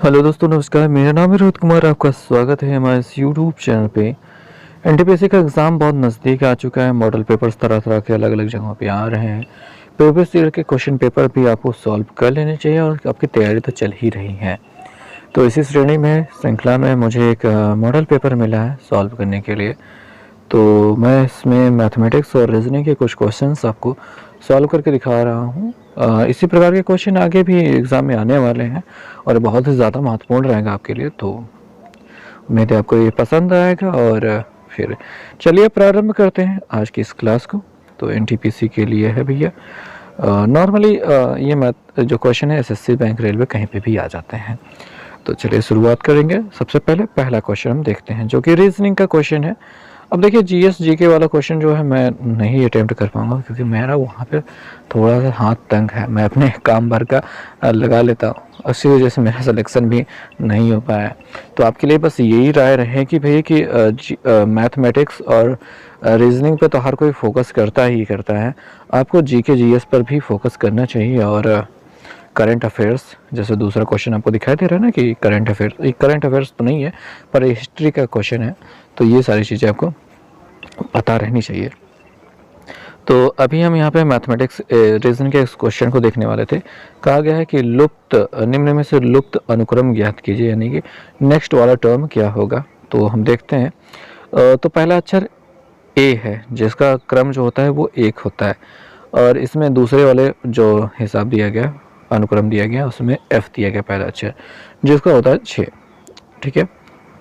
Hello दोस्तों, नमस्कार। मेरा नाम है रोहित कुमार। आपका स्वागत है हमारे इस यूट्यूब चैनल पे। एनटीपीसी का एग्ज़ाम बहुत नज़दीक आ चुका है। मॉडल पेपर्स तरह तरह के अलग अलग जगहों पे आ रहे हैं। प्रीवियस ईयर के क्वेश्चन पेपर भी आपको सॉल्व कर लेने चाहिए और आपकी तैयारी तो चल ही रही है। तो इसी श्रेणी में श्रृंखला में मुझे एक मॉडल पेपर मिला है सॉल्व करने के लिए। तो मैं इसमें मैथमेटिक्स और रीजनिंग के कुछ क्वेश्चंस आपको सॉल्व करके दिखा रहा हूँ। इसी प्रकार के क्वेश्चन आगे भी एग्ज़ाम में आने वाले हैं और बहुत ही ज़्यादा महत्वपूर्ण रहेगा आपके लिए। तो उम्मीद है आपको ये पसंद आएगा। और फिर चलिए प्रारंभ करते हैं आज की इस क्लास को। तो एनटीपीसी के लिए है भैया। नॉर्मली ये मैथ जो क्वेश्चन है एसएससी, बैंक, रेलवे कहीं पे भी आ जाते हैं। तो चलिए शुरुआत करेंगे। सबसे पहले पहला क्वेश्चन हम देखते हैं जो कि रीजनिंग का क्वेश्चन है। अब देखिए जीएस जीके वाला क्वेश्चन जो है मैं नहीं अटेम्प्ट कर पाऊंगा क्योंकि मेरा वहाँ पे थोड़ा सा हाथ तंग है। मैं अपने काम भर का लगा लेता हूँ, उसी वजह से मेरा सिलेक्शन भी नहीं हो पाया। तो आपके लिए बस यही राय रहे कि भैया कि मैथमेटिक्स और रीजनिंग पे तो हर कोई फोकस करता ही करता है। आपको जीके जीएस पर भी फोकस करना चाहिए। और करंट अफेयर्स, जैसे दूसरा क्वेश्चन आपको दिखाई दे रहा है ना कि करंट अफेयर्स, ये करंट अफेयर्स तो नहीं है पर हिस्ट्री का क्वेश्चन है। तो ये सारी चीज़ें आपको पता रहनी चाहिए। तो अभी हम यहाँ पे मैथमेटिक्स रीजन के इस क्वेश्चन को देखने वाले थे। कहा गया है कि लुप्त निम्न में से लुप्त अनुक्रम ज्ञात कीजिए, यानी कि नेक्स्ट वाला टर्म क्या होगा। तो हम देखते हैं। तो पहला अक्षर ए है जिसका क्रम जो होता है वो 1 होता है। और इसमें दूसरे वाले जो हिसाब दिया गया, अनुक्रम दिया गया, उसमें एफ दिया गया पहला अक्षर जिसका होता है 6। ठीक है,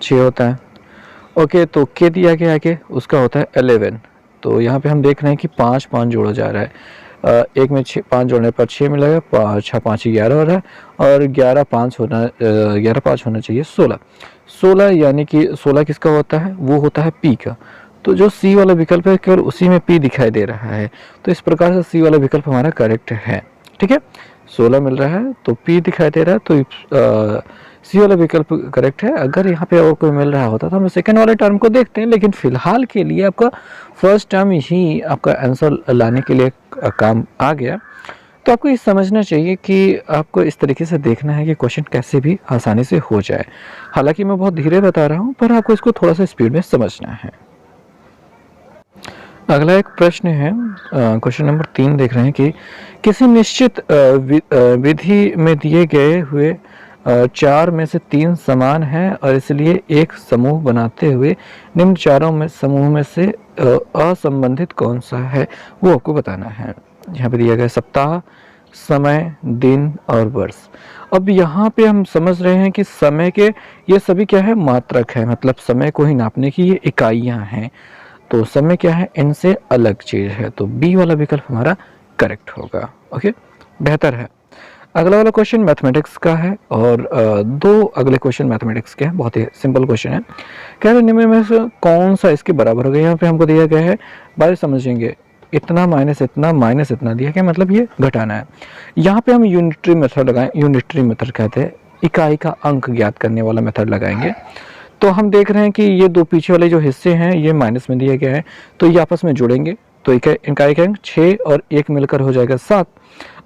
6 होता है। ओके, तो के दिया गया आगे, उसका होता है 11। तो यहाँ पे हम देख रहे हैं कि 5 5 जोड़ा जा रहा है। एक में 5 जोड़ने पर 6 मिलेगा, 5 5 11 हो रहा है। और 11 5 होना चाहिए 16। 16 यानी कि 16 किसका होता है, वो होता है पी का। तो जो सी वाला विकल्प है केवल उसी में पी दिखाई दे रहा है। तो इस प्रकार से सी वाला विकल्प हमारा करेक्ट है। ठीक है, 16 मिल रहा है तो पी दिखाई दे रहा है, तो सी वाला विकल्प करेक्ट है। अगर यहाँ पे और कोई मिल रहा होता तो हम सेकंड वाले टर्म को देखते हैं, लेकिन फिलहाल के लिए आपका फर्स्ट टर्म ही आपका आंसर लाने के लिए काम आ गया। तो आपको ये समझना चाहिए कि आपको इस तरीके से देखना है कि क्वेश्चन कैसे भी आसानी से हो जाए। हालांकि मैं बहुत धीरे बता रहा हूँ पर आपको इसको थोड़ा सा स्पीड में समझना है। अगला एक प्रश्न है, क्वेश्चन नंबर 3 देख रहे हैं कि किसी निश्चित विधि में दिए गए हुए 4 में से 3 समान हैं और इसलिए एक समूह बनाते हुए निम्न चारों में समूह में से असंबंधित कौन सा है वो आपको बताना है। यहाँ पे दिया गया सप्ताह, समय, दिन और वर्ष। अब यहाँ पे हम समझ रहे हैं कि समय के ये सभी क्या है, मात्रक है, मतलब समय को ही नापने की ये इकाइयाँ हैं। तो समय क्या है, इनसे अलग चीज है। तो बी वाला विकल्प हमारा करेक्ट होगा। ओके, बेहतर है। अगला वाला क्वेश्चन मैथमेटिक्स का है और दो अगले क्वेश्चन मैथमेटिक्स के हैं। बहुत ही सिंपल क्वेश्चन है। कह रहे निम्न में से कौन सा इसके बराबर होगा। यहाँ पे हमको दिया गया है, बारे समझेंगे, इतना माइनस इतना दिया गया, मतलब ये घटाना है। यहाँ पे हम यूनिटरी मेथड लगाएं। यूनिटरी मेथड कहते हैं इकाई का अंक ज्ञात करने वाला मेथड लगाएंगे। तो हम देख रहे हैं कि ये दो पीछे वाले जो हिस्से हैं ये माइनस में दिए गए हैं, तो ये आपस में जुड़ेंगे। तो इकाई का अंक 6 और 1 मिलकर हो जाएगा 7।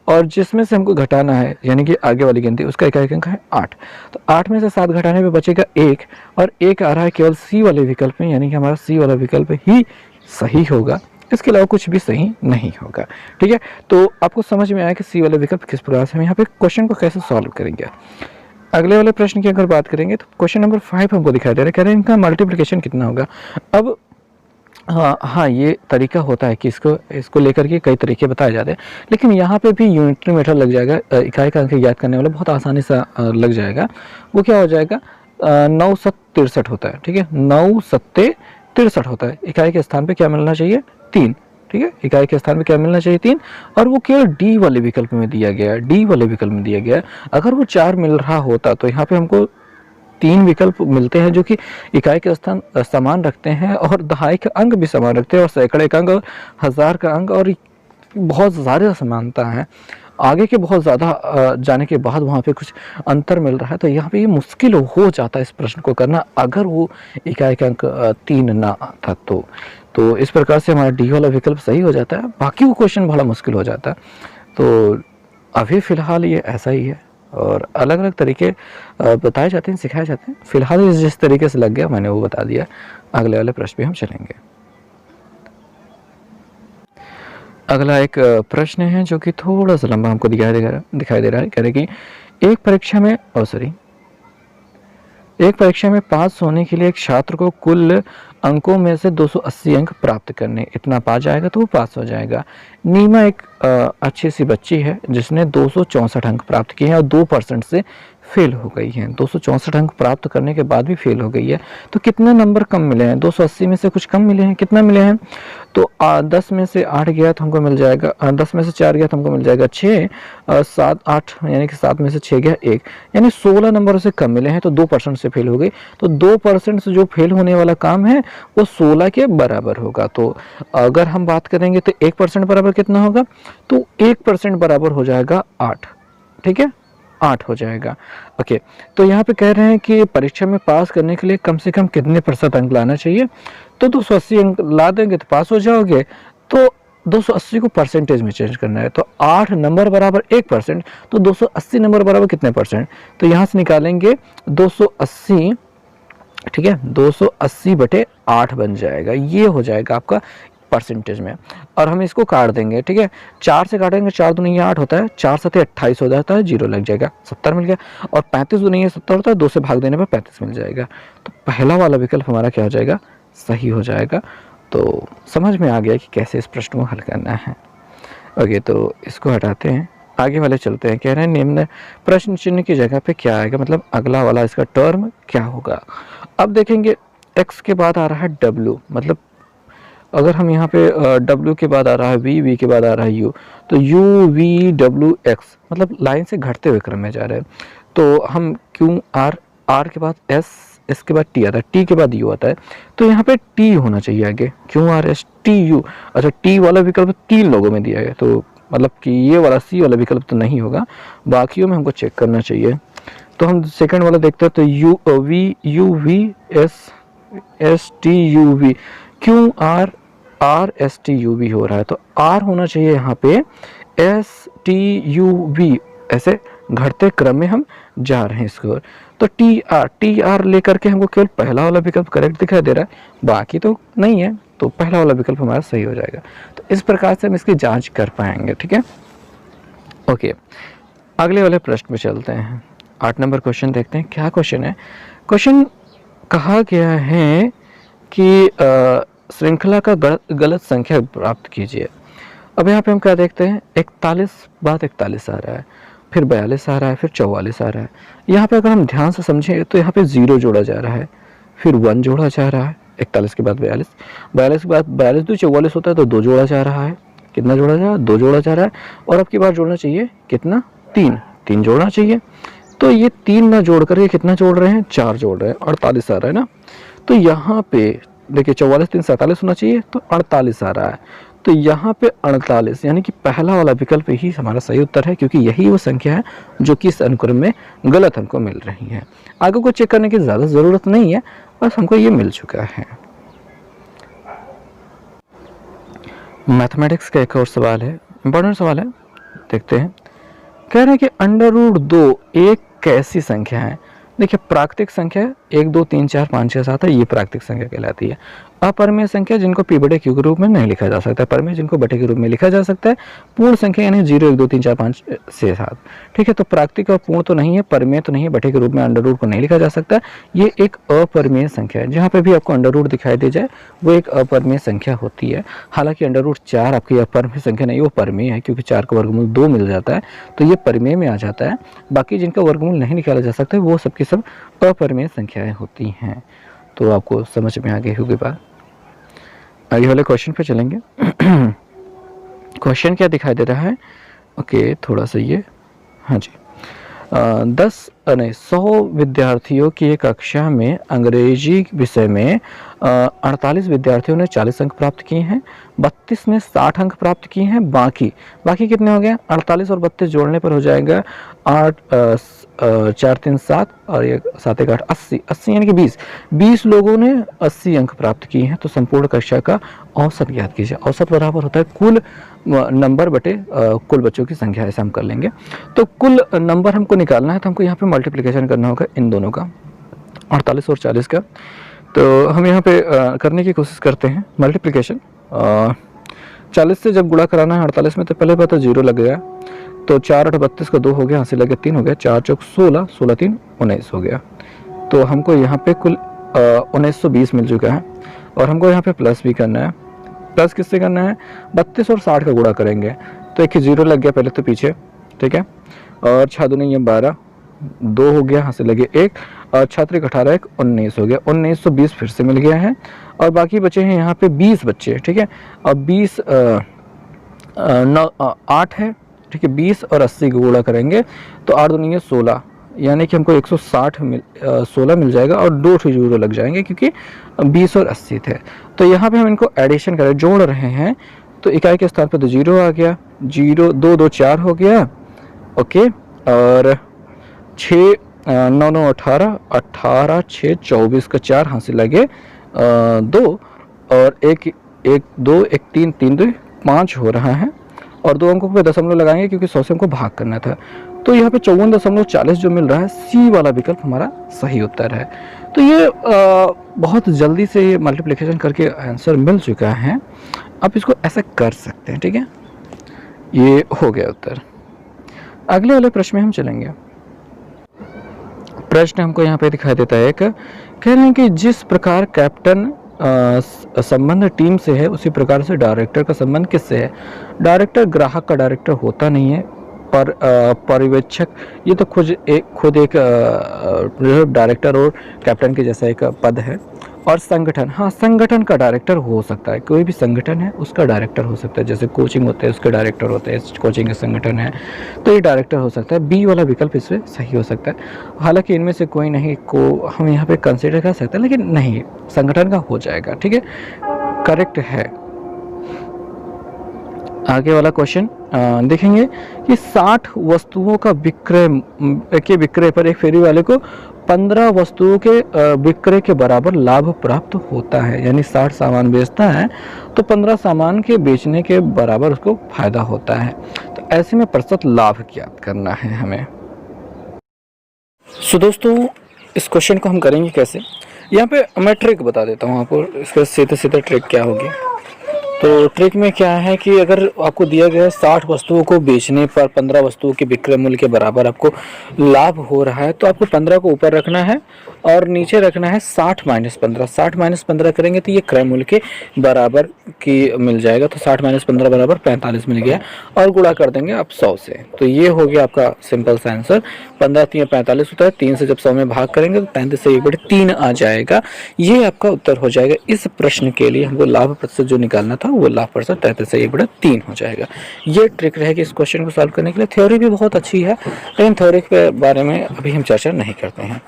और जिसमें से हमको घटाना है यानी कि आगे वाली गिनती, उसका इकाई अंक है 8। तो 8 में से 7 घटाने पे बचेगा 1, और 1 आ रहा है केवल सी वाले विकल्प में, यानी कि हमारा सी वाला विकल्प ही सही होगा। इसके अलावा कुछ भी सही नहीं होगा। ठीक है, तो आपको समझ में आया कि सी वाला विकल्प किस प्रकार से हम यहाँ पे क्वेश्चन को कैसे सॉल्व करेंगे। अगले वाले प्रश्न की अगर बात करेंगे तो क्वेश्चन नंबर 5 हमको दिखाई दे रहा है। कह रहे हैं इनका मल्टीप्लिकेशन कितना होगा। अब हाँ, ये तरीका होता है कि इसको लेकर के कई तरीके बताए जाते हैं, लेकिन यहाँ पे भी यूनिटरी मेथड लग जाएगा। इकाई का अंक ज्ञात करने वाला बहुत आसानी से लग जाएगा। वो क्या हो जाएगा, 9 7 63 होता है। ठीक है, 9 7 63 होता है। इकाई के स्थान पे क्या मिलना चाहिए, 3। ठीक है, इकाई के स्थान पे क्या मिलना चाहिए, 3। और वो केवल डी वाले विकल्प में दिया गया है। डी वाले विकल्प में दिया गया है। अगर वो 4 मिल रहा होता तो यहाँ पे हमको 3 विकल्प मिलते हैं जो कि इकाई के स्थान समान रखते हैं और दहाई का अंक भी समान रखते हैं और सैकड़े का अंक और हजार का अंक, और बहुत ज़्यादा समानता है। आगे के बहुत ज़्यादा जाने के बाद वहाँ पे कुछ अंतर मिल रहा है। तो यहाँ पे ये मुश्किल हो जाता है इस प्रश्न को करना अगर वो इकाई का अंक 3 ना आता तो इस प्रकार से हमारा डी वाला विकल्प सही हो जाता है। बाकी वो क्वेश्चन बड़ा मुश्किल हो जाता है। तो अभी फ़िलहाल ये ऐसा ही है। और अलग अलग तरीके बताए जाते हैं, सिखाए जाते हैं। फिलहाल जिस तरीके से लग गया मैंने वो बता दिया। अगले वाले प्रश्न पे हम चलेंगे। अगला एक प्रश्न है जो कि थोड़ा सा लंबा हमको दिखाई दे रहा है। कह रहे कि एक परीक्षा में एक परीक्षा में पास होने के लिए एक छात्र को कुल अंकों में से 280 अंक प्राप्त करने, इतना पा जाएगा तो वो पास हो जाएगा। नीमा एक अच्छी सी बच्ची है जिसने 264 अंक प्राप्त किए हैं और 2% से फेल हो गई है। 264 अंक प्राप्त करने के बाद भी फेल हो गई है, तो कितने नंबर कम मिले हैं? 280 में से कुछ कम मिले हैं। कितना मिले हैं? तो 10 में से 8 गया तो हमको मिल जाएगा, 10 में से 4 गया तो हमको मिल जाएगा 6, 7 8 यानी कि 7 में से 6 गया 1, यानी 16 नंबर से कम मिले हैं, तो 2% से फेल हो गई। तो 2% से जो फेल होने वाला काम है वो 16 के बराबर होगा। तो अगर हम बात करेंगे तो 1% बराबर कितना होगा? तो 1% बराबर हो जाएगा 8। ठीक है, 8 हो जाएगा। ओके, तो यहाँ पे कह रहे हैं कि परीक्षा में पास करने के लिए कम से कम कितने प्रतिशत अंक लाना चाहिए? तो 280 अंक ला देंगे तो पास हो जाओगे। तो 280 को परसेंटेज में चेंज करना है, तो 8 नंबर बराबर 1%, तो 280 नंबर बराबर कितने परसेंट? तो यहाँ से निकालेंगे 280, ठीक है, 280 बटे 8 बन जाएगा। ये हो जाएगा आपका परसेंटेज में। और हम इसको काट देंगे, ठीक है, 4 से काटेंगे, 4 दूनी 8 होता है, 4 7 28 हो जाता है, 0 लग जाएगा, 70 मिल गया। और 35 दूनी 70 होता है, 2 से भाग देने पर 35 मिल जाएगा। तो पहला वाला विकल्प हमारा क्या हो जाएगा? सही हो जाएगा। तो समझ में आ गया कि कैसे इस प्रश्न को हल करना है। ओके, तो इसको हटाते हैं, आगे वाले चलते हैं। कह रहे हैं निम्न प्रश्न चिन्ह की जगह पे क्या आएगा, मतलब अगला वाला इसका टर्म क्या होगा। अब देखेंगे x के बाद आ रहा है w, मतलब अगर हम यहाँ पे w के बाद आ रहा है v के बाद आ रहा है u, तो u v w x मतलब लाइन से घटते हुए क्रम में जा रहे हैं। तो हम q r के बाद s के बाद t आता है, t के बाद u आता है, तो यहाँ पे t होना चाहिए आगे, q r s t u। अच्छा, t वाला विकल्प 3 लोगों में दिया है, तो मतलब कि ये वाला सी वाला विकल्प तो नहीं होगा, बाकियों में हमको चेक करना चाहिए। तो हम सेकंड वाला देखते हैं, तो U V S T U V, Q R R S T U V हो रहा है, तो आर होना चाहिए यहाँ पे एस टी यू वी, ऐसे घटते क्रम में हम जा रहे हैं इसको। तो टी आर लेकर के हमको केवल पहला वाला विकल्प करेक्ट दिखाई दे रहा है, बाकी तो नहीं है, तो पहला वाला विकल्प हमारा सही हो जाएगा। तो इस प्रकार से हम इसकी जांच कर पाएंगे। ठीक है, ओके, अगले वाले प्रश्न में चलते हैं। 8 नंबर क्वेश्चन देखते हैं क्या क्वेश्चन है। क्वेश्चन कहा गया है कि श्रृंखला का गलत संख्या प्राप्त कीजिए। अब यहाँ पे हम क्या देखते हैं, 41 बाद 41 आ रहा है, फिर 42 आ रहा है, फिर 44 आ रहा है। यहाँ पे अगर हम ध्यान से समझें तो यहाँ पे 0 जोड़ा जा रहा है, फिर 1 जोड़ा जा रहा है, 41 के बाद 42, 42 के बाद 42 तो 44 होता है, तो 2 जोड़ा जा रहा है। कितना जोड़ा जा रहा है? 2 जोड़ा जा रहा है। और अब की बार जोड़ना चाहिए कितना? 3 जोड़ना चाहिए। तो ये 3 ना जोड़ करके कितना जोड़ रहे हैं? 4 जोड़ रहे हैं, 48 आ रहा है ना। तो यहाँ पे देखिए 44 3 47 होना चाहिए, तो 48 आ रहा है। तो यहाँ पे 48 यानी कि पहला वाला विकल्प ही हमारा सही उत्तर है, क्योंकि यही वो संख्या है जो कि इस अनुक्रम में गलत हमको मिल रही है। आगे को चेक करने की ज़्यादा ज़रूरत नहीं है, बस हमको ये मिल चुका है। मैथमेटिक्स का एक और सवाल है, इंपॉर्टेंट सवाल है, देखते हैं। कह रहे हैं कि √2 एक कैसी संख्या है? देखिए, प्राकृतिक संख्या 1 2 3 4 5 6 7 है, ये प्राकृतिक संख्या कहलाती है। अपरिमेय संख्या जिनको p बटे q के रूप में नहीं लिखा जा सकता है, परिमेय जिनको बटे के रूप में लिखा जा सकता है। पूर्ण संख्या यानी 0 1 2 3 4 5 6 7। ठीक है, तो प्राकृतिक और पूर्ण तो नहीं है, परिमेय तो नहीं है, बटे के रूप में अंडर रूट को नहीं लिखा जा सकता। ये एक अपरिमेय संख्या है। जहाँ पे भी आपको अंडर रूट दिखाई दे जाए वो एक अपरिमेय संख्या होती है। हालांकि √4 आपकी अपरिमेय संख्या नहीं, वो परिमेय है, क्योंकि 4 का वर्गमूल 2 मिल जाता है, तो ये परिमेय में आ जाता है। बाकी जिनका वर्गमूल नहीं निकाला जा सकता वो सबकी सब अपरिमेय संख्याएं होती हैं। तो आपको समझ में आ गई होगी बात। आगे वाले क्वेश्चन पे चलेंगे। क्वेश्चन क्या दिखाई दे रहा है? ओके, थोड़ा सा ये, हाँ जी, 100 विद्यार्थियों की एक कक्षा में अंग्रेजी विषय में 48 विद्यार्थियों ने 40 अंक प्राप्त किए हैं, 32 ने 60 अंक प्राप्त किए हैं। बाकी कितने हो गए? 48 और 32 जोड़ने पर हो जाएगा 4 3 7 और ये 7 1 8 80, 80 यानी कि 20 लोगों ने 80 अंक प्राप्त किए हैं। तो संपूर्ण कक्षा का औसत ज्ञात कीजिए। औसत बराबर होता है कुल नंबर बटे कुल बच्चों की संख्या, ऐसा हम कर लेंगे। तो कुल नंबर हमको निकालना है, तो हमको यहाँ पे मल्टीप्लिकेशन करना होगा इन दोनों का, 48 और 40 का। तो हम यहाँ पे करने की कोशिश करते हैं मल्टीप्लिकेशन। 40 से जब गुणा कराना है 48 में, तो पहले बात तो 0 लग गया, तो 4 8 32 का 2 हो गया, हासिल लगे 3 हो गया, 4 चौक 16, 16 3 19 हो गया। तो हमको यहाँ पे कुल 1920 मिल चुका है। और हमको यहाँ पे प्लस भी करना है। प्लस किससे करना है? 32 और 60 का गुणा करेंगे, तो एक 0 लग गया पहले तो पीछे, ठीक है। और 6 दूनी ये 12, 2 हो गया, हासिल लगे 1, और 6 18 1 19 हो गया। 1920 फिर से मिल गया है। और बाकी बचे हैं यहाँ पे 20 बच्चे, ठीक है। और 20 8 है, ठीक है। 20 और 80 को गुणा करेंगे तो 8 दूनी है 16, यानी कि हमको 16 मिल जाएगा, और 2 0 लग जाएंगे क्योंकि 20 और 80 थे। तो यहाँ पे हम इनको एडिशन कर जोड़ रहे हैं, तो इकाई के स्थान पर तो 0 आ गया, 0 2 2 4 हो गया, ओके। और 6 9 9 18, 18 6 24 का 4, हासिल लगे 2, और 1 1 2 1 3 3 2 5 हो रहा है। और 2 अंकों पे दशमलव लगाएंगे क्योंकि 100 से हमको भाग करना था। तो यहाँ पे 54.40 जो मिल रहा है, सी वाला विकल्प हमारा सही उत्तर है। तो ये बहुत जल्दी से ये मल्टीप्लिकेशन करके आंसर मिल चुका है। आप इसको ऐसा कर सकते हैं, ठीक है। ये हो गया उत्तर। अगले वाले प्रश्न में हम चलेंगे। प्रश्न हमको यहाँ पे दिखाई देता है, एक कह रहे हैं कि जिस प्रकार कैप्टन संबंध टीम से है, उसी प्रकार से डायरेक्टर का संबंध किससे है? डायरेक्टर ग्राहक का डायरेक्टर होता नहीं है, पर पर्यवेक्षक, ये तो खुद एक डायरेक्टर और कैप्टन के जैसा एक पद है। और संगठन, हाँ, संगठन का डायरेक्टर हो सकता है, कोई भी संगठन है उसका डायरेक्टर हो सकता है। जैसे कोचिंग होते हैं उसके डायरेक्टर होते हैं, कोचिंग का संगठन है तो ये डायरेक्टर हो सकता है। बी वाला विकल्प इसमें सही हो सकता है। हालांकि इनमें से कोई नहीं को हम यहाँ पे कंसिडर कर सकते हैं, लेकिन नहीं, संगठन का हो जाएगा, ठीक है, करेक्ट है। आगे वाला क्वेश्चन देखेंगे कि 60 वस्तुओं का विक्रय पर एक फेरी वाले को 15 वस्तुओं के विक्रय के बराबर लाभ प्राप्त होता है। यानी 60 सामान बेचता है तो 15 सामान के बेचने के बराबर उसको फायदा होता है। तो ऐसे में प्रतिशत लाभ ज्ञात करना है हमें। सो दोस्तों, इस क्वेश्चन को हम करेंगे कैसे, यहाँ पे मैं ट्रिक बता देता हूँ आपको। इसका सीधे ट्रिक क्या होगी। तो ट्रिक में क्या है कि अगर आपको दिया गया है 60 वस्तुओं को बेचने पर 15 वस्तुओं के विक्रय मूल्य के बराबर आपको लाभ हो रहा है, तो आपको 15 को ऊपर रखना है और नीचे रखना है 60 - 15। 60 - 15 करेंगे तो ये क्रय मूल्य के बराबर की मिल जाएगा। तो 60 - 15 बराबर 45 मिल गया, और गुणा कर देंगे आप 100 से। तो ये हो गया आपका सिंपल सा आंसर। 15 3 45 होता है, 3 से जब 100 में भाग करेंगे तो 35 से 1/3 आ जाएगा। ये आपका उत्तर हो जाएगा। इस प्रश्न के लिए हमको लाभ प्रतिशत जो निकालना था वो लाभ प्रतिशत 33 से 1/3 हो जाएगा। ये ट्रिक रहेगी इस क्वेश्चन को सॉल्व करने के लिए। थ्योरी भी बहुत अच्छी है, लेकिन थ्योरी के बारे में अभी हम चर्चा नहीं करते हैं।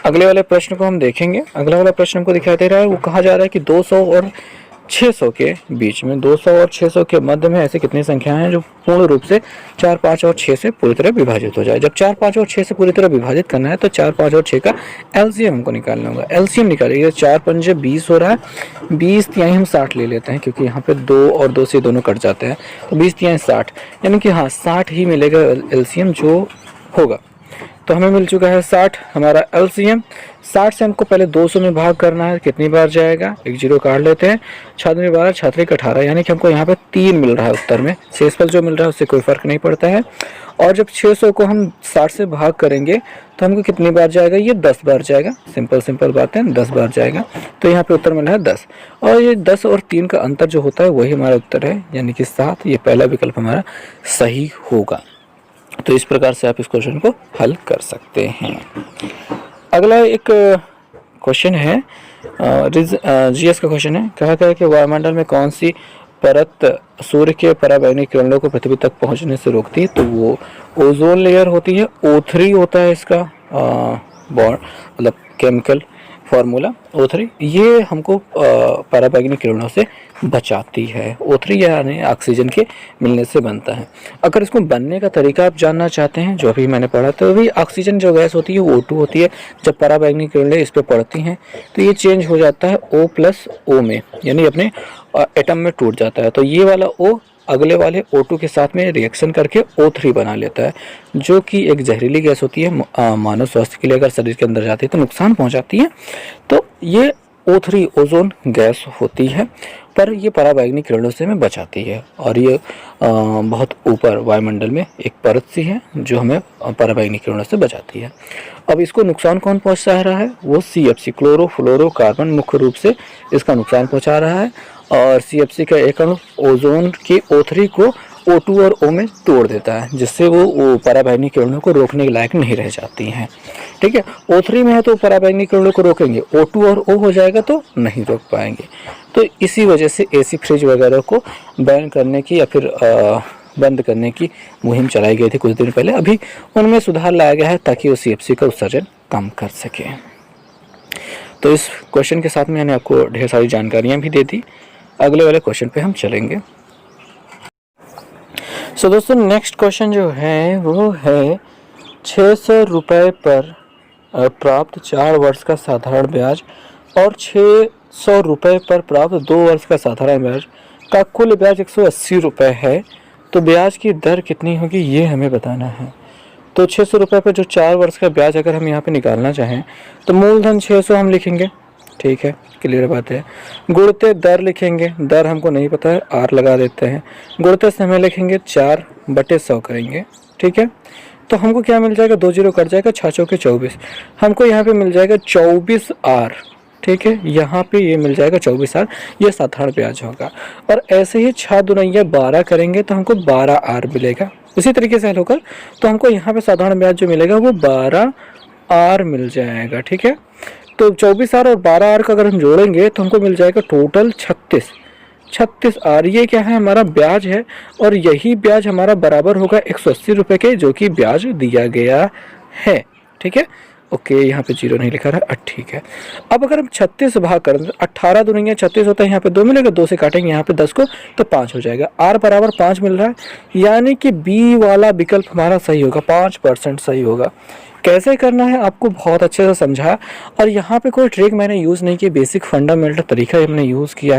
अगले वाले प्रश्न को हम देखेंगे। अगला वाला प्रश्न हमको दिखाई दे रहा है, वो कहा जा रहा है कि 200 और 600 के बीच में, 200 और 600 के मध्य में ऐसी कितनी संख्याएं हैं जो पूर्ण रूप से 4 5 और 6 से पूरी तरह विभाजित हो जाए। जब 4 5 और 6 से पूरी तरह विभाजित करना है तो 4 5 और 6 का एलसीएम हमको निकालना होगा। एलसीएम निकालिए, 4 पंजे 20 हो रहा है, 20 तिहाई हम 60 ले लेते हैं क्योंकि यहाँ पे 2 और 2 से दोनों कट जाते हैं, तो 20 तिहाई 60, यानी कि हाँ 60 ही मिलेगा एलसीएम जो होगा। तो हमें मिल चुका है 60 हमारा एलसीएम। 60 से हमको पहले 200 में भाग करना है, कितनी बार जाएगा, एक जीरो काट लेते हैं, 6 में 12 6 18, यानी कि हमको यहाँ पे 3 मिल रहा है उत्तर में। शेषफल जो मिल रहा है उससे कोई फर्क नहीं पड़ता है। और जब 600 को हम 60 से भाग करेंगे तो हमको कितनी बार जाएगा, ये 10 बार जाएगा। सिंपल बात है, 10 बार जाएगा। तो यहाँ पे उत्तर मिला है 10, और ये 10 और 3 का अंतर जो होता है वही हमारा उत्तर है, यानी कि 7। ये पहला विकल्प हमारा सही होगा। तो इस प्रकार से आप इस क्वेश्चन को हल कर सकते हैं। अगला एक क्वेश्चन है, जीएस का क्वेश्चन है। कहा गया है कि वायुमंडल में कौन सी परत सूर्य के पराबैंगनी किरणों को पृथ्वी तक पहुंचने से रोकती है? तो वो ओजोन लेयर होती है। O3 होता है इसका बॉन्ड, मतलब केमिकल फार्मूला O3 ये हमको पराबैंगनी किरणों से बचाती है। O3 यानी ऑक्सीजन के मिलने से बनता है। अगर इसको बनने का तरीका आप जानना चाहते हैं, जो अभी मैंने पढ़ा, तो अभी ऑक्सीजन जो गैस होती है वो O2 होती है। जब पराबैंगनी किरणें इस पर पड़ती हैं तो ये चेंज हो जाता है O+O में, यानी अपने एटम में टूट जाता है। तो ये वाला O अगले वाले O2 के साथ में रिएक्शन करके O3 बना लेता है, जो कि एक जहरीली गैस होती है। मानव स्वास्थ्य के लिए अगर शरीर के अंदर जाती है तो नुकसान पहुंचाती है। तो ये O3 ओजोन गैस होती है, पर ये पराबैंगनी किरणों से हमें बचाती है। और ये बहुत ऊपर वायुमंडल में एक परत सी है जो हमें पराबैंगनी किरणों से बचाती है। अब इसको नुकसान कौन पहुंचा रहा है? वो CFC क्लोरोफ्लोरोकार्बन मुख्य रूप से इसका नुकसान पहुंचा रहा है। और CFC का एक अणु ओजोन के O3 को O2 और O में तोड़ देता है, जिससे वो पराबैंगनी किरणों को रोकने के लायक नहीं रह जाती हैं। ठीक है, O3 में है तो पराबैंगनी किरणों को रोकेंगे, O2 और O हो जाएगा तो नहीं रोक पाएंगे। तो इसी वजह से AC फ्रिज वगैरह को बैन करने की या फिर बंद करने की मुहिम चलाई गई थी कुछ दिन पहले। अभी उनमें सुधार लाया गया है ताकि वो CFC का उत्सर्जन कम कर सके। तो इस क्वेश्चन के साथ में मैंने आपको ढेर सारी जानकारियाँ भी दे दी। अगले वाले क्वेश्चन पे हम चलेंगे। सो दोस्तों, नेक्स्ट क्वेश्चन जो है वो है 600 रुपये पर प्राप्त 4 वर्ष का साधारण ब्याज और 600 रुपये पर प्राप्त 2 वर्ष का साधारण ब्याज का कुल ब्याज 180 रुपये है। तो ब्याज की दर कितनी होगी ये हमें बताना है। तो 600 रुपये पर जो 4 वर्ष का ब्याज अगर हम यहाँ पे निकालना चाहें तो मूलधन 600 हम लिखेंगे, ठीक है, क्लियर बात है। गुणते दर लिखेंगे, दर हमको नहीं पता है, R लगा देते हैं। गुणते समय लिखेंगे 4/100 करेंगे, ठीक है। तो हमको क्या मिल जाएगा, 2 जीरो कट जाएगा, 6 चौके 24, हमको यहाँ पे मिल जाएगा 24R, ठीक है। यहाँ पे ये मिल जाएगा 24R, ये साधारण ब्याज होगा। और ऐसे ही 6 दुनिया 12 करेंगे तो हमको 12R मिलेगा। उसी तरीके से हल होकर तो हमको यहाँ पे साधारण ब्याज जो मिलेगा वो 12R मिल जाएगा, ठीक है। तो 24R और 12R का अगर हम जोड़ेंगे तो हमको मिल जाएगा टोटल 36R। ये क्या है, हमारा ब्याज है। और यही ब्याज हमारा बराबर होगा 180 रुपये के, जो कि ब्याज दिया गया है, ठीक है। ओके, यहाँ पे 0 नहीं लिखा रहा, ठीक है। अब अगर हम 36 भाग करें तो 18 दुनिया 36 होता है, यहाँ पे 2 मिलेगा, 2 से काटेंगे यहाँ पे 10 को तो 5 हो जाएगा। R बराबर 5 मिल रहा है, यानी कि B वाला विकल्प हमारा सही होगा, 5% सही होगा। कैसे करना है आपको बहुत अच्छे से समझा। और यहाँ पे कोई ट्रिक मैंने यूज़ नहीं की, बेसिक फंडामेंटल तरीका हमने यूज़ किया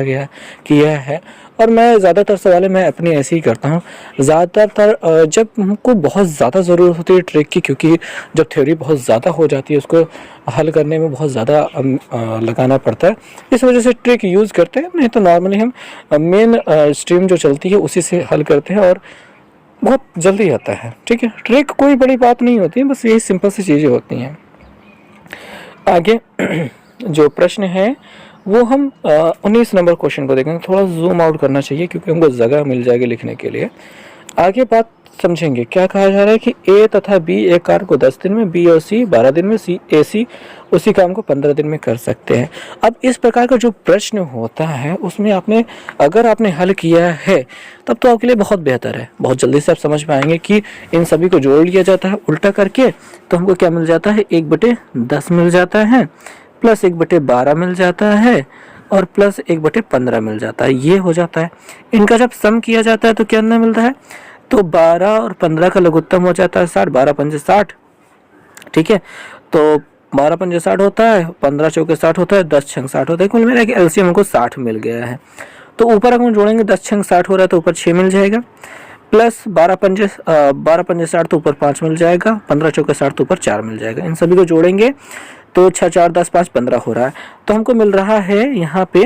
है। और मैं ज़्यादातर सवालें मैं अपनी ऐसे ही करता हूँ। ज़्यादातर जब हमको बहुत ज़्यादा ज़रूरत होती है ट्रिक की, क्योंकि जब थ्योरी बहुत ज़्यादा हो जाती है उसको हल करने में बहुत ज़्यादा लगाना पड़ता है, इस वजह से ट्रिक यूज़ करते हैं। नहीं तो नॉर्मली हम मेन स्ट्रीम जो चलती है उसी से हल करते हैं और बहुत जल्दी आता है, ठीक है। ट्रिक कोई बड़ी बात नहीं होती है, बस यही सिंपल सी चीज़ें होती हैं। आगे जो प्रश्न है वो हम 19 नंबर क्वेश्चन को देखेंगे। थोड़ा जूम आउट करना चाहिए क्योंकि हमको जगह मिल जाएगी लिखने के लिए। आगे बात समझेंगे। क्या कहा जा रहा है कि A तथा B एक कार्य को 10 दिन में, B और C 12 दिन में, AC उसी काम को 15 दिन में कर सकते हैं। अब इस प्रकार का जो प्रश्न होता है उसमें अगर आपने हल किया है तब तो आपके लिए बहुत बेहतर है। बहुत जल्दी से आप समझ पाएंगे कि इन सभी को जोड़ लिया जाता है उल्टा करके, तो हमको क्या मिल जाता है, 1/10 मिल जाता है, प्लस 1/12 मिल जाता है, और प्लस 1/15 मिल जाता है। ये हो जाता है। इनका जब सम किया जाता है तो क्या मिलता है, तो 12 और 15 का लघुत्तम हो जाता है 60, 12 पंजे 60, ठीक है। तो 12 पंजे 60 होता है, 15 चौके 60 होता है, 10 छंग 60 होता है। कुल मिला के एलसीएम हमको 60 मिल गया है। तो ऊपर अगर हम जोड़ेंगे 10 छंग 60 हो रहा है तो ऊपर 6 मिल जाएगा, प्लस 12 पंजे 60 तो ऊपर 5 मिल जाएगा, 15 चौके 60 तो ऊपर 4 मिल जाएगा। इन सभी को जोड़ेंगे तो 6 4 10 5 15 हो रहा है। तो हमको मिल रहा है यहाँ पे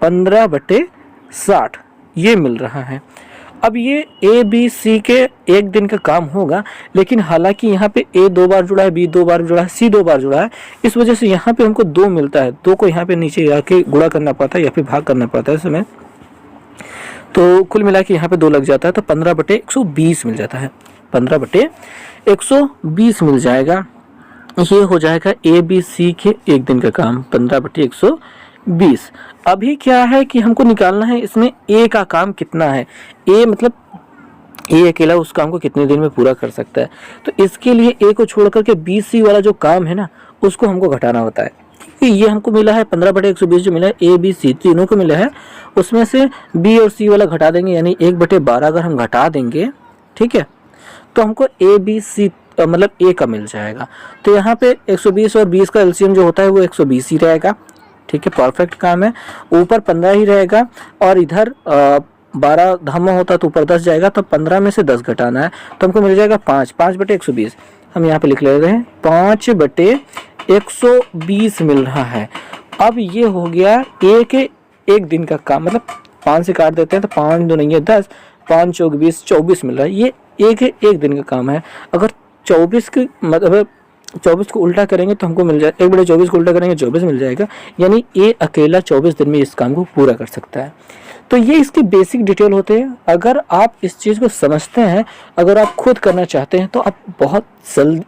15/60 ये मिल रहा है। अब ये ABC के एक दिन का काम होगा, लेकिन हालांकि यहाँ पे A 2 बार जुड़ा है, B 2 बार जुड़ा है, C 2 बार जुड़ा है, इस वजह से यहाँ पे हमको 2 मिलता है। 2 को यहाँ पे नीचे आके गुणा करना पड़ता है या फिर भाग करना पड़ता है इसमें। तो कुल मिला के यहाँ पे 2 लग जाता है तो 15/120 मिल जाता है, 15/120 मिल जाएगा। ये हो जाएगा ABC के एक दिन का काम, 15/120। अभी क्या है कि हमको निकालना है इसमें A का काम कितना है। A मतलब A अकेला उस काम को कितने दिन में पूरा कर सकता है। तो इसके लिए A को छोड़ करके BC वाला जो काम है ना उसको हमको घटाना होता है। कि ये हमको मिला है 15/120 जो मिला है ए बी सी तीनों को मिला है, उसमें से बी और सी वाला घटा देंगे, यानी 1/12 अगर हम घटा देंगे, ठीक है, तो हमको ए बी सी मतलब ए का मिल जाएगा। तो यहाँ पे 120 और 20 का एलसीएम जो होता है वो 120 ही रहेगा, ठीक है, परफेक्ट काम है। ऊपर 15 ही रहेगा और इधर 12 धामा होता तो ऊपर 10 जाएगा, तो 15 में से 10 घटाना है, तो हमको मिल जाएगा 5/120। हम यहाँ पे लिख ले रहे हैं 5/120 मिल रहा है। अब ये हो गया एक दिन का काम, मतलब 5 से काट देते हैं तो 5 2 नहीं है 10, 5 चौक 20, 24 मिल रहा है। ये एक दिन का काम है। अगर 24 की मतलब 24 को उल्टा करेंगे तो हमको मिल जाए 1/24 को उल्टा करेंगे 24 मिल जाएगा, यानी ये अकेला 24 दिन में इस काम को पूरा कर सकता है। तो ये इसके बेसिक डिटेल होते हैं। अगर आप इस चीज़ को समझते हैं, अगर आप खुद करना चाहते हैं तो आप बहुत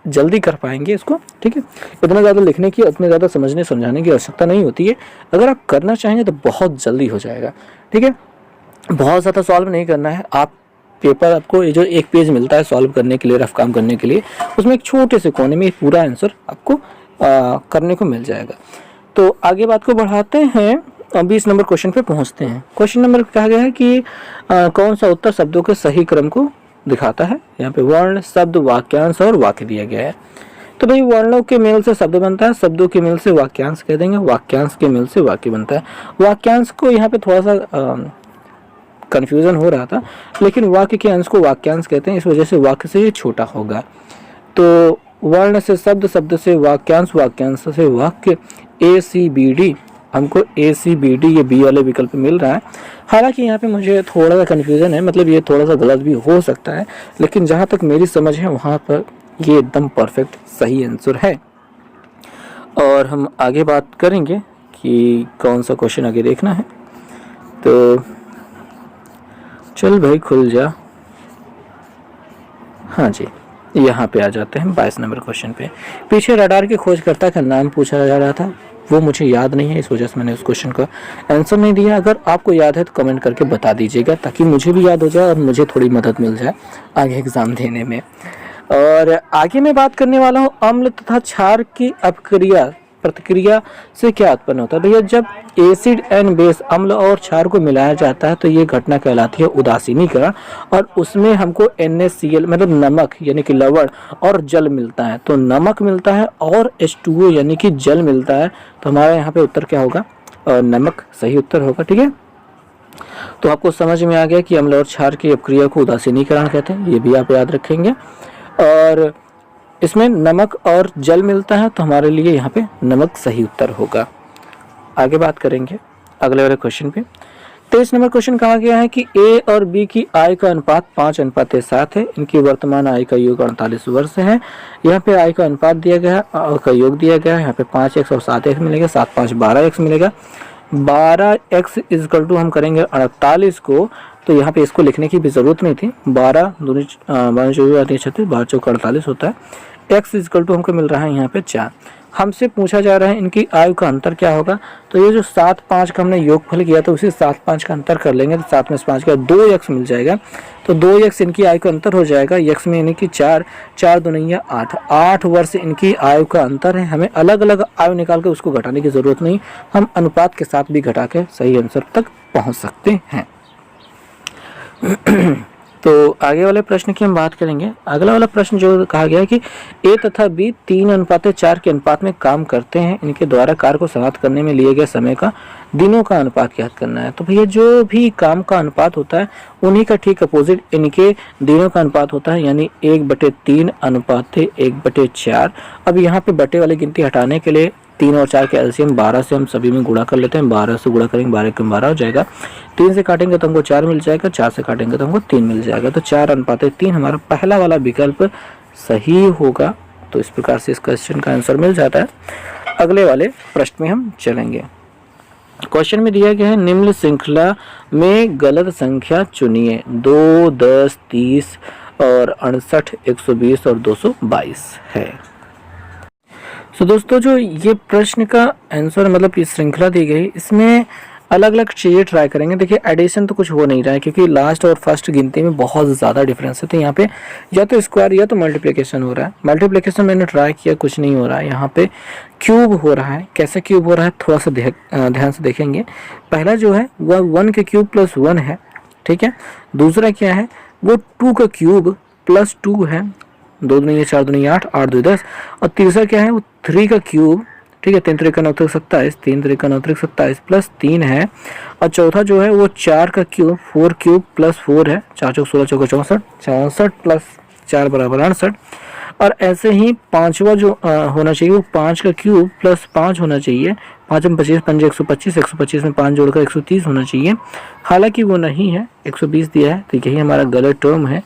जल्दी कर पाएंगे इसको, ठीक है। इतना ज़्यादा लिखने की, इतने ज़्यादा समझने समझाने की आवश्यकता नहीं होती है। अगर आप करना चाहेंगे तो बहुत जल्दी हो जाएगा, ठीक है। बहुत ज़्यादा सॉल्व नहीं करना है। आप पेपर, आपको ये जो एक पेज मिलता है सॉल्व करने के लिए, रफ काम करने के लिए, उसमें एक छोटे से कोने में पूरा आंसर आपको करने को मिल जाएगा। तो आगे बात को बढ़ाते हैं, 20 नंबर क्वेश्चन पे पहुंचते हैं। क्वेश्चन नंबर कहा गया है कि कौन सा उत्तर शब्दों के सही क्रम को दिखाता है। यहाँ पे वर्ण, शब्द, वाक्यांश और वाक्य दिया गया है। तो भाई वर्णों के मेल से शब्द बनता है, शब्दों के मेल से वाक्यांश कह देंगे, वाक्यांश के मेल से वाक्य बनता है। वाक्यांश को यहाँ पे थोड़ा सा कंफ्यूजन हो रहा था, लेकिन वाक्य के अंश को वाक्यांश कहते हैं, इस वजह से वाक्य से ये छोटा होगा। तो वर्ण से शब्द, शब्द से वाक्यांश, वाक्यांश से वाक्य, ACBD, हमको ACBD ये बी वाले विकल्प मिल रहा है। हालांकि यहाँ पे मुझे थोड़ा सा कंफ्यूजन है, मतलब ये थोड़ा सा गलत भी हो सकता है, लेकिन जहाँ तक मेरी समझ है वहाँ पर ये एकदम परफेक्ट सही आंसर है। और हम आगे बात करेंगे कि कौन सा क्वेश्चन आगे देखना है। तो चल भाई खुल जा, हाँ जी, यहाँ पे आ जाते हैं 22 नंबर क्वेश्चन पे। पीछे रडार के खोजकर्ता का नाम पूछा जा रहा था, वो मुझे याद नहीं है, इस वजह से मैंने उस क्वेश्चन का आंसर नहीं दिया। अगर आपको याद है तो कमेंट करके बता दीजिएगा, ताकि मुझे भी याद हो जाए और मुझे थोड़ी मदद मिल जाए आगे एग्जाम देने में। और आगे मैं बात करने वाला हूँ अम्ल तथा क्षार की अपक्रिया प्रतिक्रिया से क्या उत्पन्न होता है। भैया जब एसिड एंड बेस, अम्ल और क्षार को मिलाया जाता है तो ये घटना कहलाती है उदासीनीकरण, और उसमें हमको NaCl मतलब नमक यानी कि लवण और जल मिलता है। तो नमक मिलता है और H2O यानी कि जल मिलता है। तो हमारा यहाँ पे उत्तर क्या होगा, नमक सही उत्तर होगा, ठीक है। तो आपको समझ में आ गया कि अम्ल और क्षार की अपक्रिया को उदासीनीकरण कहते हैं, ये भी आप याद रखेंगे। और इसमें नमक और जल मिलता है, तो हमारे लिए यहाँ पे नमक सही उत्तर होगा। आगे बात करेंगे अगले वाले क्वेश्चन पे। 23 नंबर क्वेश्चन कहा गया है कि ए और बी की आय का अनुपात 5:7 है। इनकी वर्तमान आय का योग 48 वर्ष है। यहाँ पे आय का अनुपात दिया गया है, का योग दिया गया है। यहाँ पे 5x और 7x मिलेगा, 7 5 12x मिलेगा। 12x इजकल टू हम करेंगे 48 को, तो यहाँ पे इसको लिखने की भी जरूरत नहीं थी। 12 दूनी 12 24 आती है 36, 12 चौक 48 होता है। x इजकल टू हमको मिल रहा है यहाँ पे 4। हमसे पूछा जा रहा है इनकी आयु का अंतर क्या होगा। तो ये जो 7 5 का हमने योगफल किया तो उसी 7 5 का अंतर कर लेंगे, तो 7 में से 5 का 2x मिल जाएगा। तो 2x इनकी आयु का अंतर हो जाएगा। x में यानी कि 4 4 दूनी 8 8 वर्ष इनकी आयु का अंतर है। हमें अलग अलग आयु निकाल के उसको घटाने की जरूरत नहीं, हम अनुपात के साथ भी घटा के सही आंसर तक पहुँच सकते हैं। तो आगे वाले प्रश्न की हम बात करेंगे। अगला वाला प्रश्न जो कहा गया है कि ए तथा बी 3:4 के अनुपात में काम करते हैं, इनके द्वारा कार्य को समाप्त करने में लिए गए समय का दिनों का अनुपात ज्ञात करना है। तो भैया जो भी काम का अनुपात होता है उन्हीं का ठीक अपोजिट इनके दिनों का अनुपात होता है, यानी 1/3 अनुपात 1/4। अब यहाँ पे बटे वाली गिनती हटाने के लिए 3 और 4 के एलसीएम 12 से हम सभी में गुणा कर लेते हैं। 12 से गुणा करेंगे 12 के 12 हो जाएगा। 3 से काटेंगे तो हमको 4 मिल जाएगा, 4 से काटेंगे तो हमको 3 मिल जाएगा। तो 4:3 हमारा पहला वाला विकल्प सही होगा। तो इस प्रकार से इस क्वेश्चन का आंसर मिल जाता है। अगले वाले प्रश्न में हम चलेंगे। क्वेश्चन में दिया गया है निम्न श्रृंखला में गलत संख्या चुनिए। 2 10 30 और 68 120 और 222 है। तो दोस्तों जो ये प्रश्न का आंसर मतलब ये श्रृंखला दी गई, इसमें अलग अलग चीज़ें ट्राई करेंगे। देखिए एडिशन तो कुछ हो नहीं रहा है क्योंकि लास्ट और फर्स्ट गिनती में बहुत ज़्यादा डिफरेंस है। तो यहाँ पे या तो स्क्वायर या तो मल्टीप्लिकेशन हो रहा है। मल्टीप्लिकेशन मैंने ट्राई किया, कुछ नहीं हो रहा है। यहाँ पे क्यूब हो रहा है। कैसे क्यूब हो रहा है थोड़ा सा ध्यान से देखेंगे। पहला जो है वह 1 के क्यूब प्लस 1 है, ठीक है। दूसरा क्या है वो 2 का क्यूब प्लस 2 है, 2 दूनी 4 दूनी 8, 8 2 10। और तीसरा क्या है वो 3 का क्यूब, ठीक है, 3 3 का 9 27, 3 3 का 9 27 प्लस 3 है। और चौथा जो है वो 4 का क्यूब 4 क्यूब प्लस 4 है, 4 चौक 16 चौका 64, 64 प्लस 4 बराबर 68। और ऐसे ही पांचवा जो होना चाहिए वो 5 का क्यूब प्लस 5 होना चाहिए, 5 में 25 पंजे 125, 125 में 5 जोड़कर 130 होना चाहिए। हालांकि वो नहीं है, 120 दिया है, तो यही हमारा गलत टर्म है।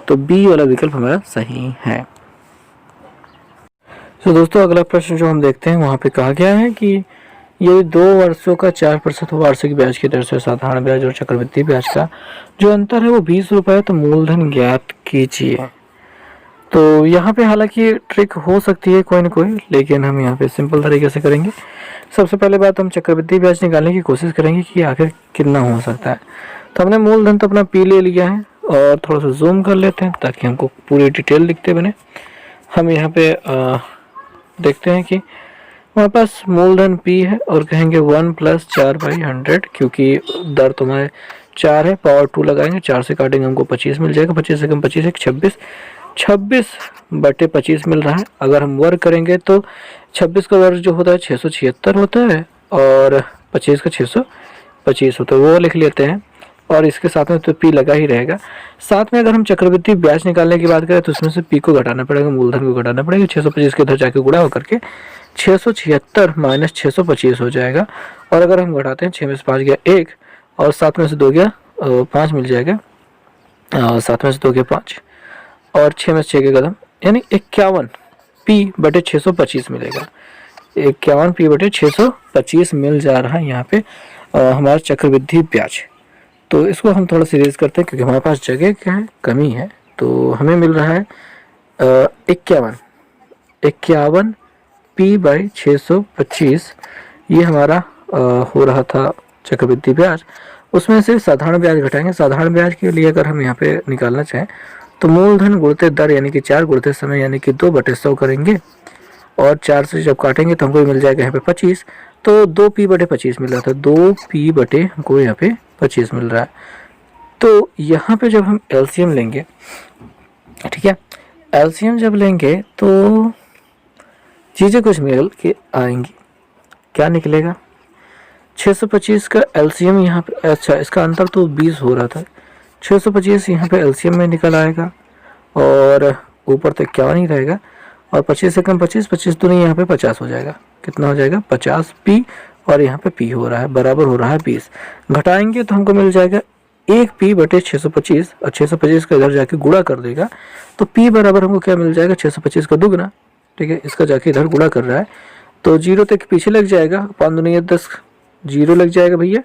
तो बी वाला विकल्प हमारा सही है। तो दोस्तों अगला प्रश्न जो हम देखते हैं वहाँ पे कहा गया है कि ये 2 वर्षों का 4% वार्षिक ब्याज की दर से साधारण ब्याज और चक्रवृद्धि ब्याज का जो अंतर है वो 20 रुपये, तो मूलधन ज्ञात कीजिए। तो यहाँ पे हालांकि ट्रिक हो सकती है कोई ना कोई, लेकिन हम यहाँ पे सिंपल तरीके से करेंगे। सबसे पहले बात हम चक्रवृद्धि ब्याज निकालने की कोशिश करेंगे कि आखिर कितना हो सकता है। तो हमने मूलधन तो अपना पी ले लिया है और थोड़ा सा जूम कर लेते हैं ताकि हमको पूरी डिटेल दिखते बने। हम यहाँ पे देखते हैं कि हमारे पास मूलधन P है और कहेंगे 1 प्लस 4/100, क्योंकि दर तुम्हारे 4 है, पावर 2 लगाएंगे, 4 से काटेंगे हमको 25 मिल जाएगा, 25 से कम 25 है 26, 26/25 मिल रहा है। अगर हम वर्ग करेंगे तो 26 का वर्ग जो होता है 676 होता है और 25 का 625 होता है, वो लिख लेते हैं। और इसके साथ में तो P लगा ही रहेगा। साथ में अगर हम चक्रवृद्धि ब्याज निकालने की बात करें तो उसमें से P को घटाना पड़ेगा, मूलधन को घटाना पड़ेगा। 625 के इधर जाके गुणा होकर के 676 माइनस 625 हो जाएगा। और अगर हम घटाते हैं 6 में से 5 गया 1 और 7 में से 2 गया 5 मिल जाएगा, 7 में से 2 गया 5 और 6 में से 6 के कदम, यानी 51 P बटे 625 मिलेगा। 51 P बटे 625 मिल जा रहा है यहाँ पे हमारा चक्रवृद्धि ब्याज। तो इसको हम थोड़ा सीरीज करते हैं क्योंकि हमारे पास जगह क्या है, कमी है। तो हमें मिल रहा है 51 P/625, ये हमारा हो रहा था चक्रवृद्धि ब्याज। उसमें से साधारण ब्याज घटाएंगे। साधारण ब्याज के लिए अगर हम यहाँ पे निकालना चाहें तो मूलधन गुणित दर यानी कि 4 गुणित समय यानी कि 2/100 करेंगे और 4 से जब काटेंगे तो हमको मिल जाएगा यहाँ पे 25। तो 2P/25 मिल रहा था, 2P/ हमको यहाँ पे 25 मिल रहा है। तो यहाँ पे जब हम एलसीएम लेंगे, ठीक है, एलसीएम जब लेंगे तो चीज़ें कुछ मिल के आएंगी। क्या निकलेगा? 625 का एलसीएम यहाँ पे, अच्छा इसका अंतर तो 20 हो रहा था, 625 यहाँ पे एलसीएम में निकल आएगा और ऊपर तक क्या नहीं रहेगा। और 25 से कम 25, 25 दूनी यहाँ पे 50 हो जाएगा। कितना हो जाएगा? 50P और यहाँ पे P हो रहा है, बराबर हो रहा है 20। घटाएंगे तो हमको मिल जाएगा 1P/625 और 625 का इधर जाके गुणा कर देगा तो P बराबर हमको क्या मिल जाएगा? 625 का दुगना, ठीक है, इसका जाके इधर गुणा कर रहा है तो 0 तक पीछे लग जाएगा, 5 दूनी 10 0 लग जाएगा भैया,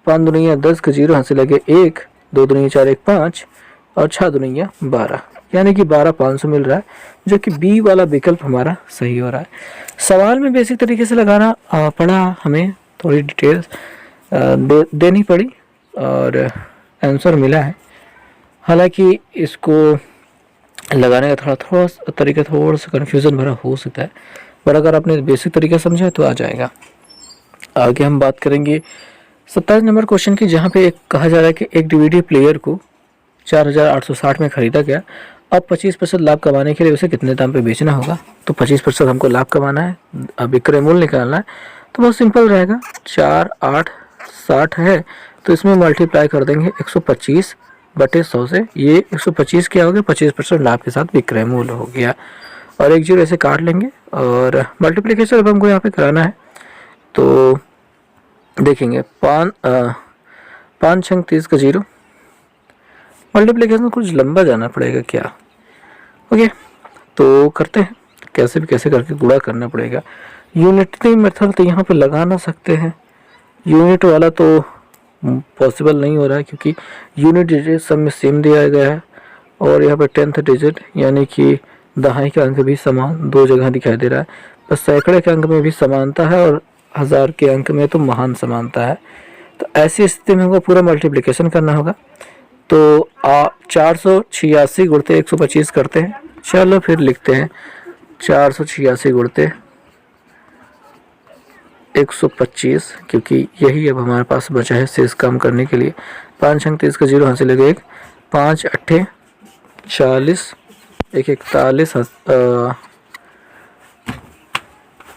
5 दूनी 10 का 0 हाथ से लगे 1, 2 दूनी 4 1 5 और 6 दूनी 12, यानी कि 12,500 मिल रहा है, जो कि बी वाला विकल्प हमारा सही हो रहा है। सवाल में बेसिक तरीके से लगाना पड़ा, हमें थोड़ी डिटेल्स देनी पड़ी और आंसर मिला है। हालांकि इसको लगाने का थोड़ा तरीका थोड़ा सा कन्फ्यूज़न भरा हो सकता है, पर अगर आपने बेसिक तरीका समझा तो आ जाएगा। आगे हम बात करेंगे 27 नंबर क्वेश्चन की, जहाँ पे कहा जा रहा है कि एक डीवीडी प्लेयर को 4,860 में खरीदा गया। अब 25% लाभ कमाने के लिए उसे कितने दाम पे बेचना होगा? तो 25% हमको लाभ कमाना है, अब विक्रय मूल्य निकालना है। तो बहुत सिंपल रहेगा, 4,860 है तो इसमें मल्टीप्लाई कर देंगे 125/100 से। ये 125 क्या हो गया? 25% लाभ के साथ विक्रय मूल्य हो गया। और एक जीरो ऐसे काट लेंगे और मल्टीप्लीकेशन अब हमको यहाँ पे कराना है। तो देखेंगे 5 छंग 30 का 0, मल्टीप्लीकेशन कुछ लंबा जाना पड़ेगा क्या? ओके, तो करते हैं, कैसे भी कैसे करके गुणा करना पड़ेगा। यूनिटरी मेथड तो यहाँ पे लगा ना सकते हैं, यूनिट वाला तो पॉसिबल नहीं हो रहा है क्योंकि यूनिट डिजिट सब में सेम दिया गया है और यहाँ पे 10th डिजिट यानी कि दहाई के अंक भी समान 2 जगह दिखाई दे रहा है। बस सैकड़े के अंक में भी समानता है और 1000 के अंक में तो महान समानता है। तो ऐसी स्थिति में हमको पूरा मल्टीप्लिकेशन करना होगा। तो 486 गुणते 125 करते हैं। चलो फिर लिखते हैं 486 गुणते 125, क्योंकि यही अब हमारे पास बचा है शेष काम करने के लिए। 5 अंक 30 का 0 हासिल हो गया 1, 5 अट्ठे 40, 1 41,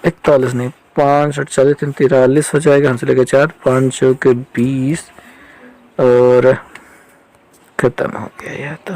41 नहीं 5 8 40 3 43 हो जाएगा, हासिल हो गया 4, 5 चौके 20 और खत्म हो गया यह तो।